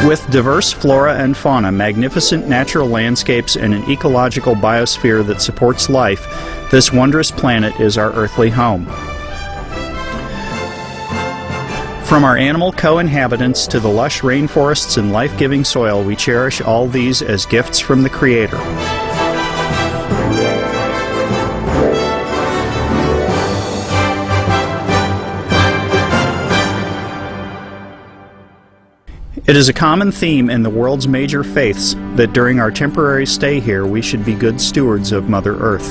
With diverse flora and fauna, magnificent natural landscapes, and an ecological biosphere that supports life, this wondrous planet is our earthly home. From our animal co-inhabitants to the lush rainforests and life-giving soil, we cherish all these as gifts from the Creator. It is a common theme in the world's major faiths that during our temporary stay here we should be good stewards of Mother Earth.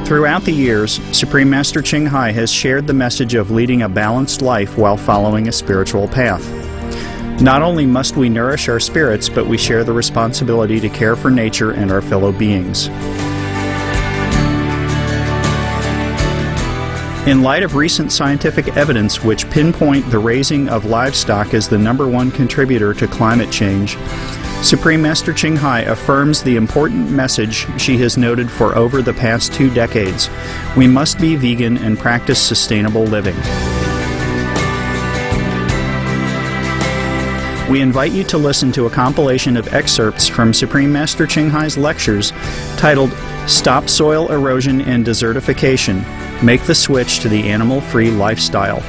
Throughout the years, Supreme Master Ching Hai has shared the message of leading a balanced life while following a spiritual path. Not only must we nourish our spirits, but we share the responsibility to care for nature and our fellow beings. In light of recent scientific evidence which pinpoint the raising of livestock as the #1 contributor to climate change, Supreme Master Ching Hai affirms the important message she has noted for over the past 2 decades. We must be vegan and practice sustainable living. We invite you to listen to a compilation of excerpts from Supreme Master Ching Hai's lectures titled Stop Soil Erosion and Desertification. Make the switch to the animal-free lifestyle.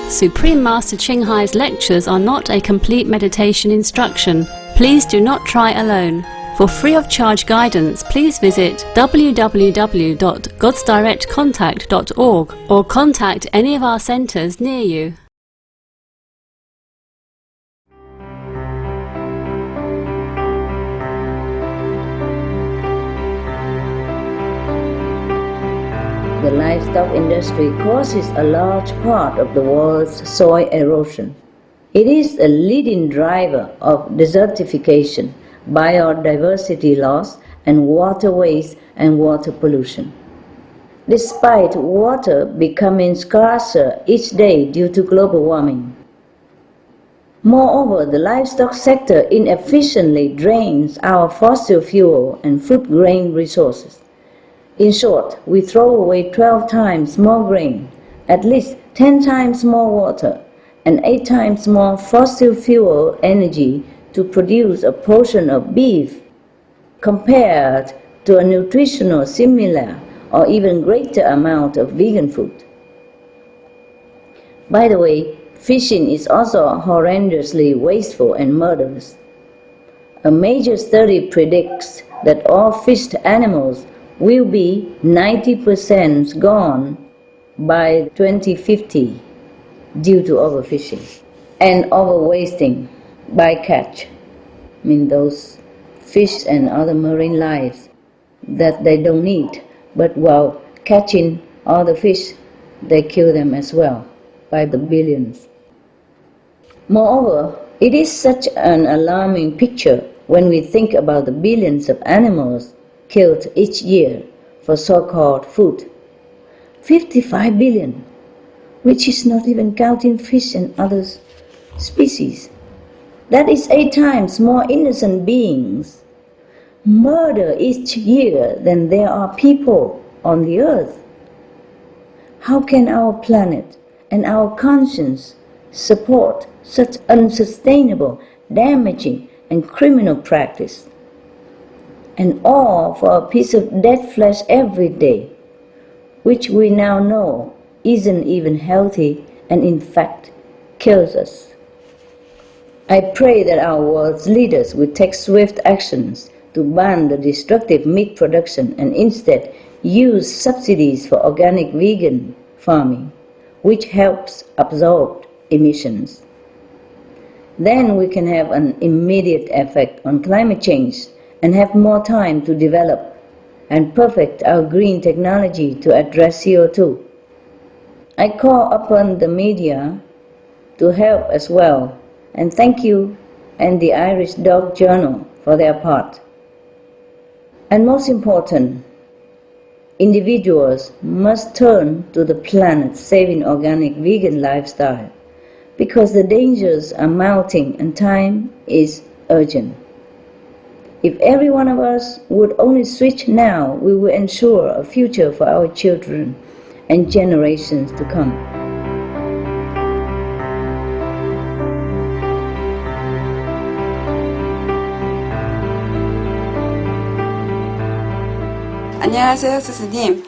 Supreme Master Ching Hai's lectures are not a complete meditation instruction. Please do not try alone. For free of charge guidance, please visit www.godsdirectcontact.org or contact any of our centers near you. The livestock industry causes a large part of the world's soil erosion. It is a leading driver of desertification, biodiversity loss, and water waste and water pollution. Despite water becoming scarcer each day due to global warming. Moreover, the livestock sector inefficiently drains our fossil fuel and food grain resources. In short, we throw away 12 times more grain, at least 10 times more water, and 8 times more fossil fuel energy to produce a portion of beef compared to a nutritional similar or even greater amount of vegan food. By the way, fishing is also horrendously wasteful and murderous. A major study predicts that all fished animals will be 90% gone by 2050 due to overfishing and overwasting by catch. I mean those fish and other marine lives that they don't eat, but while catching all the fish, they kill them as well by the billions. Moreover, it is such an alarming picture when we think about the billions of animals killed each year for so-called food. 55 billion, which is not even counting fish and other species. That is 8 times more innocent beings murdered each year than there are people on the earth. How can our planet and our conscience support such unsustainable, damaging, and criminal practice? And all for a piece of dead flesh every day, which we now know isn't even healthy and in fact kills us. I pray that our world's leaders will take swift actions to ban the destructive meat production and instead use subsidies for organic vegan farming, which helps absorb emissions. Then we can have an immediate effect on climate change and have more time to develop and perfect our green technology to address CO2. I call upon the media to help as well, and thank you and the Irish Dog Journal for their part. And most important, individuals must turn to the planet-saving organic vegan lifestyle because the dangers are mounting and time is urgent. If every one of us would only switch now, we will ensure a future for our children and generations to come. 안녕하세요, 스승님.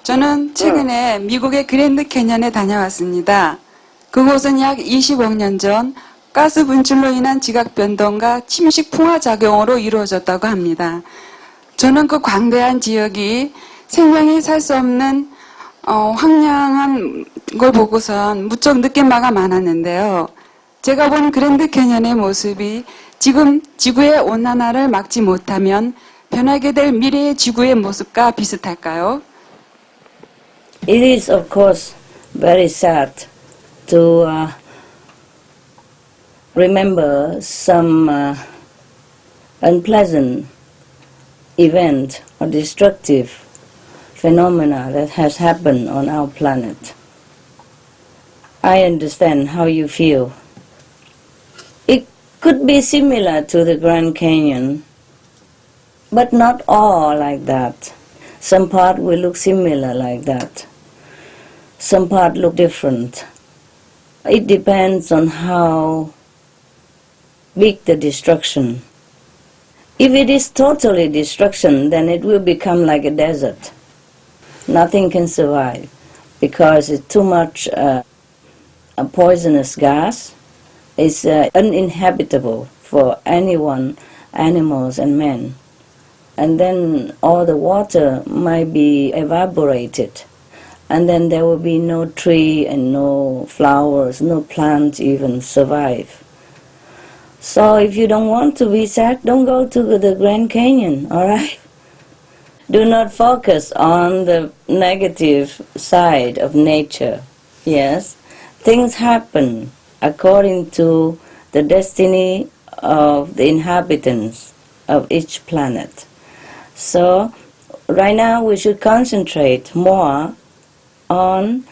저는 최근에 미국의 그랜드 캐년에 다녀왔습니다. 그곳은 약 20억 년 전 가스 분출로 인한 지각 변동과 침식 풍화 작용으로 이루어졌다고 합니다. 저는 그 광대한 지역이 생명이 살 수 없는 황량한 걸 보고선 무척 느낀 바가 많았는데요. 제가 본 그랜드 캐년의 모습이 지금 지구의 온난화를 막지 못하면 변하게 될 미래의 지구의 모습과 비슷할까요? It is, of course, very sad to remember some unpleasant event or destructive phenomena that has happened on our planet. I understand how you feel. It could be similar to the Grand Canyon, but not all like that. Some part will look similar like that. Some part look different. It depends on how big the destruction. If it is totally destruction, then it will become like a desert. Nothing can survive because it's too much a poisonous gas. It's uninhabitable for anyone, animals and men. And then all the water might be evaporated. And then there will be no tree and no flowers, no plants even survive. So if you don't want to be sad, don't go to the Grand Canyon, all right? Do not focus on the negative side of nature, yes? Things happen according to the destiny of the inhabitants of each planet. So right now we should concentrate more on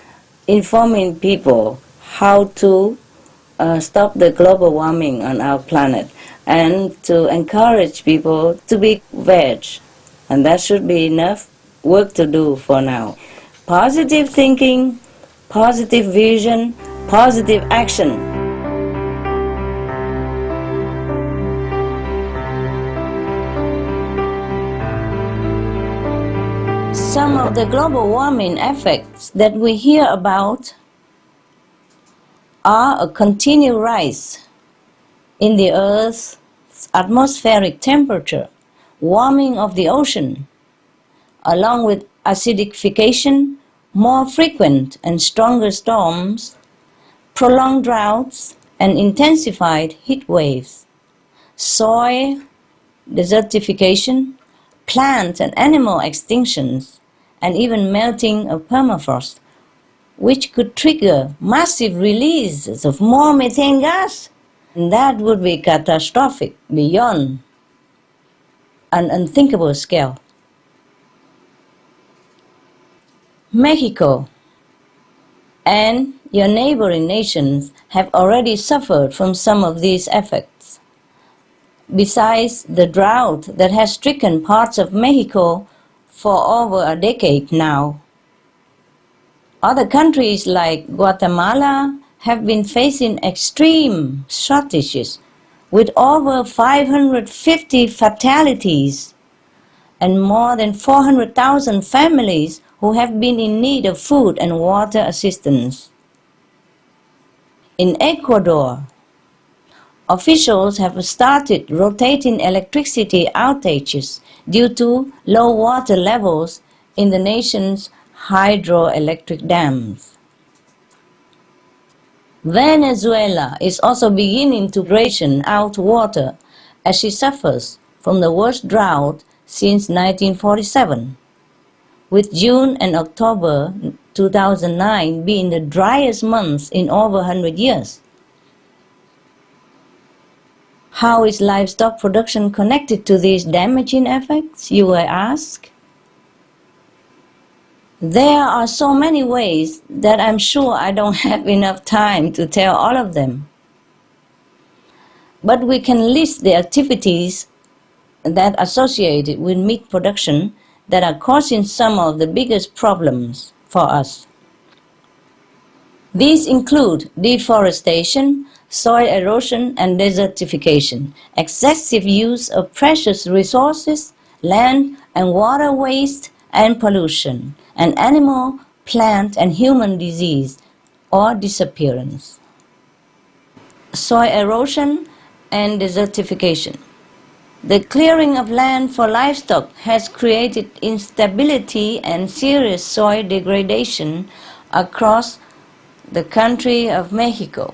informing people how to stop the global warming on our planet and to encourage people to be veg. And that should be enough work to do for now. Positive thinking, positive vision, positive action. Some of the global warming effects that we hear about are a continued rise in the Earth's atmospheric temperature, warming of the ocean, along with acidification, more frequent and stronger storms, prolonged droughts, and intensified heat waves, soil desertification, plant and animal extinctions, and even melting of permafrost, which could trigger massive releases of more methane gas. And that would be catastrophic beyond an unthinkable scale. Mexico and your neighboring nations have already suffered from some of these effects. Besides the drought that has stricken parts of Mexico for over a decade now, other countries like Guatemala have been facing extreme shortages with over 550 fatalities and more than 400,000 families who have been in need of food and water assistance. In Ecuador, officials have started rotating electricity outages due to low water levels in the nation's hydroelectric dams. Venezuela is also beginning to ration out water as she suffers from the worst drought since 1947, with June and October 2009 being the driest months in over 100 years. How is livestock production connected to these damaging effects, you will ask? There are so many ways that I'm sure I don't have enough time to tell all of them. But we can list the activities that associated with meat production that are causing some of the biggest problems for us. These include deforestation, soil erosion and desertification, excessive use of precious resources, land and water waste and pollution, and animal, plant and human disease or disappearance. Soil erosion and desertification. The clearing of land for livestock has created instability and serious soil degradation across the country of Mexico.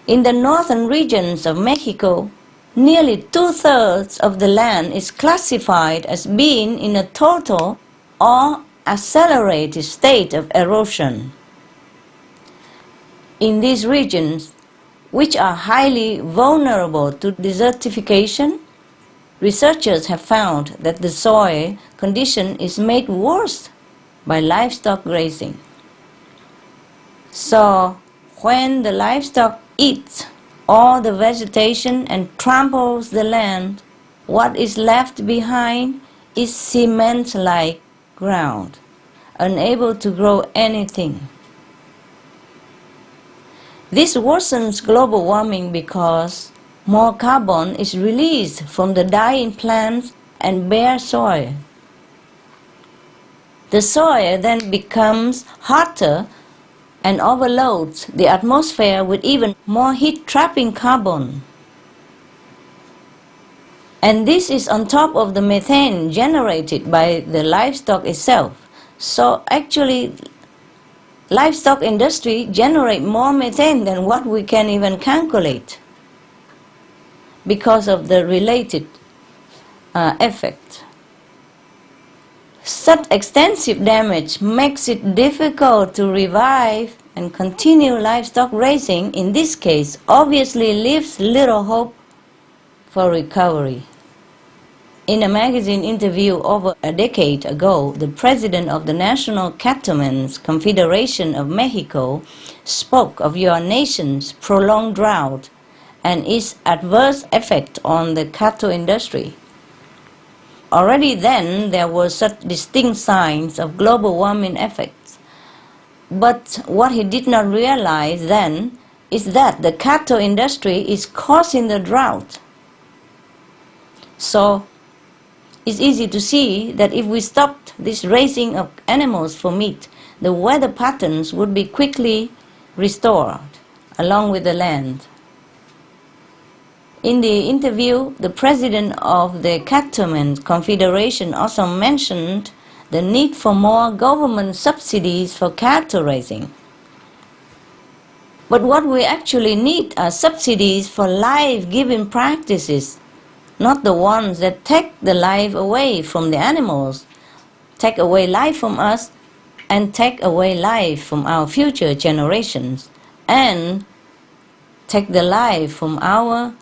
In the northern regions of Mexico, nearly 2/3 of the land is classified as being in a total or accelerated state of erosion. In these regions, which are highly vulnerable to desertification, researchers have found that the soil condition is made worse by livestock grazing. So, when the livestock eats all the vegetation and tramples the land, what is left behind is cement-like ground, unable to grow anything. This worsens global warming because more carbon is released from the dying plants and bare soil. The soil then becomes hotter and overloads the atmosphere with even more heat-trapping carbon. And this is on top of the methane generated by the livestock itself. So actually, livestock industry generate more methane than what we can even calculate because of the related effect. Such extensive damage makes it difficult to revive and continue livestock raising. In this case, obviously leaves little hope for recovery. In a magazine interview over a decade ago, the president of the National Cattlemen's Confederation of Mexico spoke of your nation's prolonged drought and its adverse effect on the cattle industry. Already then, there were such distinct signs of global warming effects. But what he did not realize then is that the cattle industry is causing the drought. So, it's easy to see that if we stopped this raising of animals for meat, the weather patterns would be quickly restored, along with the land. In the interview, the president of the Cattlemen's Confederation also mentioned the need for more government subsidies for cattle raising. But what we actually need are subsidies for life-giving practices, not the ones that take the life away from the animals, take away life from us, and take away life from our future generations, and take the life from our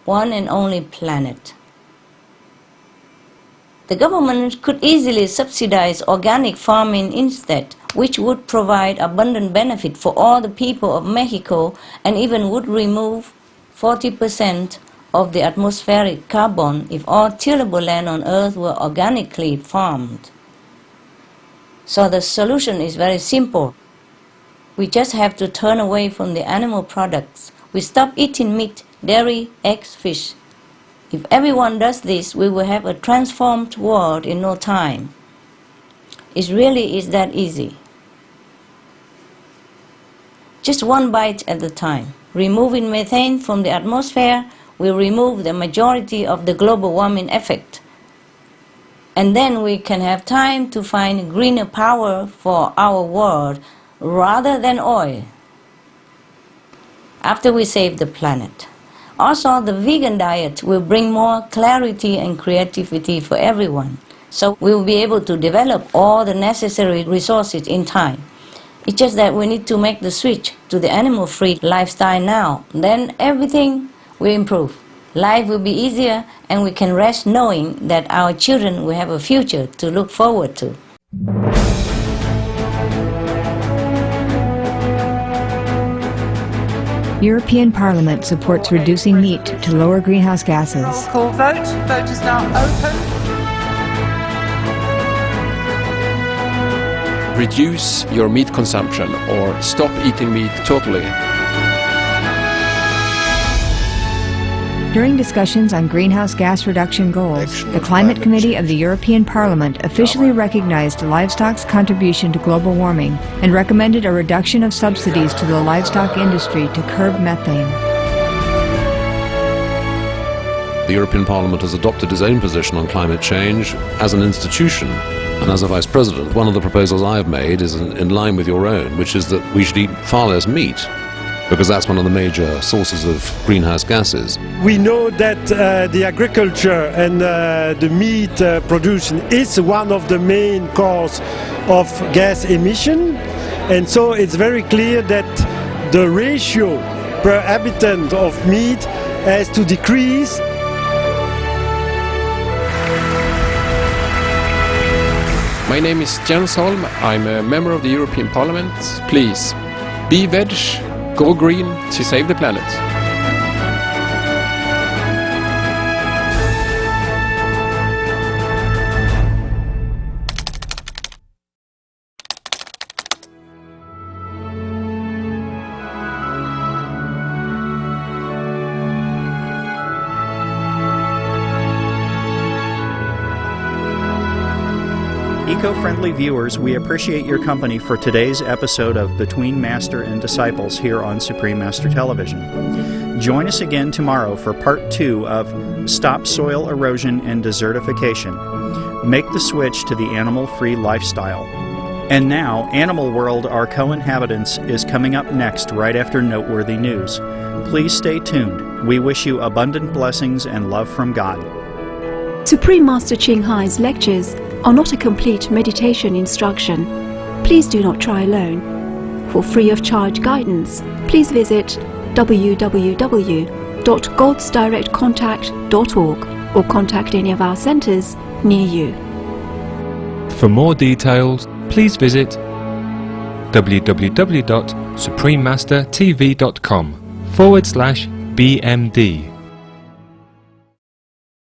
one and only planet. The government could easily subsidize organic farming instead, which would provide abundant benefit for all the people of Mexico and even would remove 40% of the atmospheric carbon if all tillable land on Earth were organically farmed. So the solution is very simple. We just have to turn away from the animal products. We stop eating meat, dairy, eggs, fish. If everyone does this, we will have a transformed world in no time. It really is that easy. Just one bite at a time. Removing methane from the atmosphere will remove the majority of the global warming effect. And then we can have time to find greener power for our world rather than oil, after we save the planet. Also, the vegan diet will bring more clarity and creativity for everyone. So we will be able to develop all the necessary resources in time. It's just that we need to make the switch to the animal-free lifestyle now. Then everything will improve. Life will be easier and we can rest knowing that our children will have a future to look forward to. European Parliament supports reducing meat to lower greenhouse gases. Roll call vote. Vote is now open. Reduce your meat consumption or stop eating meat totally. During discussions on greenhouse gas reduction goals, the Climate Committee of the European Parliament officially recognized livestock's contribution to global warming and recommended a reduction of subsidies to the livestock industry to curb methane. The European Parliament has adopted its own position on climate change as an institution. And as a Vice President, one of the proposals I have made is in line with your own, which is that we should eat far less meat, because that's one of the major sources of greenhouse gases. We know that the agriculture and the meat production is one of the main causes of gas emission, and so it's very clear that the ratio per habitant of meat has to decrease. My name is Jens Holm. I'm a member of the European Parliament. Please, be veg, go green to save the planet. Eco-friendly viewers, we appreciate your company for today's episode of Between Master and Disciples here on Supreme Master Television. Join us again tomorrow for Part 2 of Stop Soil Erosion and Desertification. Make the switch to the animal-free lifestyle. And now, Animal World, Our Co-Inhabitants is coming up next right after noteworthy news. Please stay tuned. We wish you abundant blessings and love from God. Supreme Master Ching Hai's lectures are not a complete meditation instruction. Please do not try alone. For free of charge guidance, please visit www.godsdirectcontact.org or contact any of our centers near you. For more details, please visit www.suprememastertv.com/BMD.